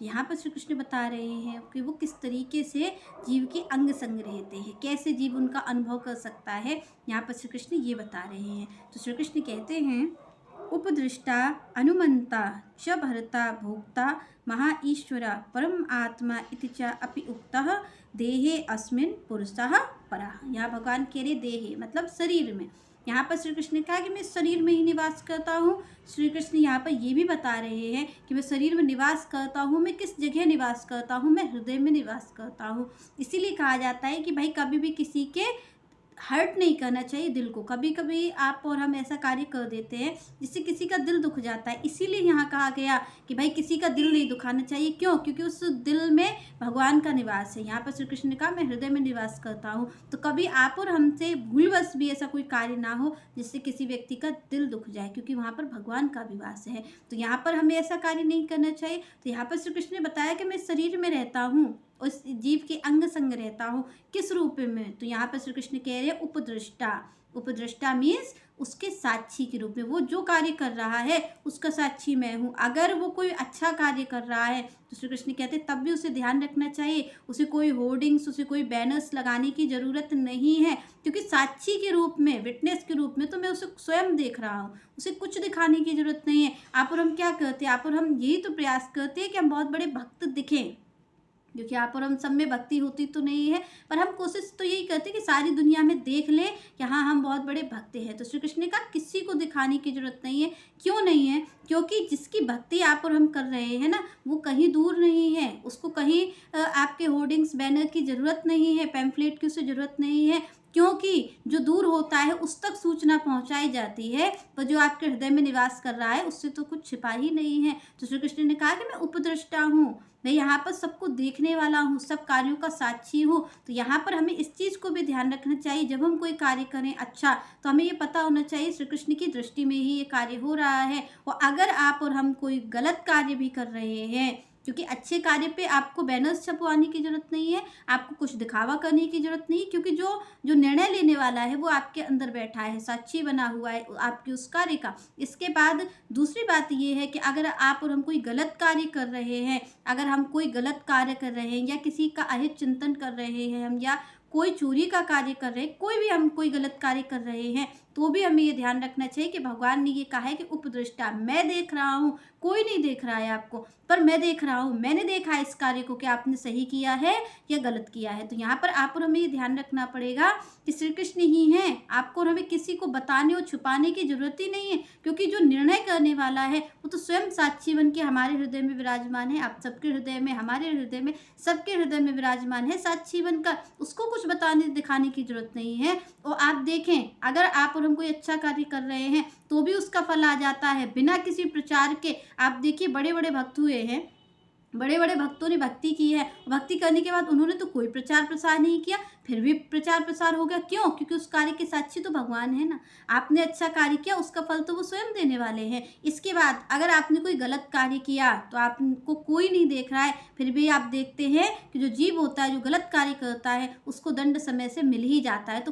तो यहाँ पर श्री कृष्ण बता रहे हैं कि वो किस तरीके से जीव के अंग संग रहते हैं, कैसे जीव उनका अनुभव कर सकता है। यहाँ पर श्री कृष्ण ये बता रहे हैं। तो श्री कृष्ण कहते हैं, उपदृष्टा अनुमंता च भर्ता भोक्ता महा ईश्वरा परम आत्मा इति च अपि उक्तः देहे अस्मिन् पुरुषः परः। यहाँ भगवान कह रहे देहे मतलब शरीर में। यहाँ पर श्री कृष्ण ने कहा कि मैं शरीर में ही निवास करता हूँ। श्री कृष्ण यहाँ पर ये भी बता रहे हैं कि मैं शरीर में निवास करता हूँ। मैं किस जगह निवास करता हूँ? मैं हृदय में निवास करता हूँ। इसीलिए कहा जाता है कि भाई कभी भी किसी के हर्ट नहीं करना चाहिए दिल को। कभी कभी आप और हम ऐसा कार्य कर देते हैं जिससे किसी का दिल दुख जाता है। इसीलिए यहाँ कहा गया कि भाई किसी का दिल नहीं दुखाना चाहिए। क्यों? क्योंकि उस दिल में भगवान का निवास है। यहाँ पर श्री कृष्ण ने कहा मैं हृदय में निवास करता हूँ। तो कभी आप और हमसे भूलवश भी ऐसा कोई कार्य ना हो जिससे किसी व्यक्ति का दिल दुख जाए, क्योंकि वहाँ पर भगवान का निवास है। तो यहाँ पर हमें ऐसा कार्य नहीं करना चाहिए। तो यहाँ पर श्री कृष्ण ने बताया कि मैं शरीर में रहता हूँ, उस जीव के अंग संग रहता हूँ। किस रूप में? तो यहाँ पर श्री कृष्ण कह रहे हैं उपदृष्टा। उपदृष्टा मीन्स उसके साक्षी के रूप में। वो जो कार्य कर रहा है उसका साक्षी मैं हूँ। अगर वो कोई अच्छा कार्य कर रहा है तो श्री कृष्ण कहते हैं तब भी उसे ध्यान रखना चाहिए। उसे कोई होर्डिंग्स, उसे कोई बैनर्स लगाने की ज़रूरत नहीं है, क्योंकि साक्षी के रूप में, विटनेस के रूप में तो मैं उसे स्वयं देख रहा हूँ। उसे कुछ दिखाने की ज़रूरत नहीं है। आप और हम क्या करते हैं? आप और हम यही तो प्रयास करते हैं कि हम बहुत बड़े भक्त दिखें, क्योंकि आप और हम सब में भक्ति होती तो नहीं है, पर हम कोशिश तो यही करते हैं कि सारी दुनिया में देख ले कि हाँ हम बहुत बड़े भक्त हैं। तो श्री कृष्ण ने कहा किसी को दिखाने की जरूरत नहीं है। क्यों नहीं है? क्योंकि जिसकी भक्ति आप और हम कर रहे हैं ना, वो कहीं दूर नहीं है। उसको कहीं आपके होर्डिंग्स, बैनर की ज़रूरत नहीं है, पैम्फलेट की उसे ज़रूरत नहीं है, क्योंकि जो दूर होता है उस तक सूचना पहुंचाई जाती है, पर जो आपके हृदय में निवास कर रहा है उससे तो कुछ छिपा ही नहीं है। तो श्री कृष्ण ने कहा कि मैं उपदृष्टा हूँ, मैं यहाँ पर सबको देखने वाला हूँ, सब कार्यों का साक्षी हूँ। तो यहाँ पर हमें इस चीज़ को भी ध्यान रखना चाहिए, जब हम कोई कार्य करें अच्छा तो हमें ये पता होना चाहिए श्री कृष्ण की दृष्टि में ही ये कार्य हो रहा है। और अगर आप और हम कोई गलत कार्य भी कर रहे हैं, क्योंकि अच्छे कार्य पे आपको बैनर्स छपवाने की ज़रूरत नहीं है, आपको कुछ दिखावा करने की ज़रूरत नहीं, क्योंकि जो जो निर्णय लेने वाला है वो आपके अंदर बैठा है, साक्षी बना हुआ है आपके उस कार्य का। इसके बाद दूसरी बात ये है कि अगर आप और हम कोई गलत कार्य कर रहे हैं, अगर हम कोई गलत कार्य कर रहे हैं या किसी का अहित चिंतन कर रहे हैं हम, या कोई चोरी का कार्य कर रहे हैं, कोई भी हम कोई गलत कार्य कर रहे हैं, तो भी हमें ये ध्यान रखना चाहिए कि भगवान ने ये कहा है कि उपदृष्टा, मैं देख रहा हूँ, कोई नहीं देख रहा है आपको, पर मैं देख रहा हूँ। मैंने देखा है इस कार्य को कि आपने सही किया है या गलत किया है। तो यहाँ पर आप और हमें ये ध्यान रखना पड़ेगा कि श्री कृष्ण ही हैं। आपको और हमें किसी को बताने और छुपाने की जरूरत ही नहीं है, क्योंकि जो निर्णय करने वाला है वो तो स्वयं साक्षी बन के हमारे हृदय में विराजमान है। आप सबके हृदय में, हमारे हृदय में, सबके हृदय में विराजमान है साक्षी बनकर। उसको कुछ बताने दिखाने की जरूरत नहीं है। और आप देखें, अगर आप और हम कोई अच्छा कार्य कर रहे हैं तो भी उसका फल आ जाता है बिना किसी प्रचार के। आप देखिए बड़े बड़े भक्त हुए हैं, बड़े बड़े भक्तों ने भक्ति की है, भक्ति करने के बाद उन्होंने तो कोई प्रचार प्रसार नहीं किया, फिर भी प्रचार प्रसार हो गया। क्यों? क्योंकि उस कार्य के साक्षी तो भगवान है ना। आपने अच्छा कार्य किया, उसका फल तो वो स्वयं देने वाले हैं। इसके बाद अगर आपने कोई गलत कार्य किया तो आपको कोई नहीं देख रहा है, फिर भी आप देखते हैं कि जो जीव होता है, जो गलत कार्य करता है, उसको दंड समय से मिल ही जाता है। तो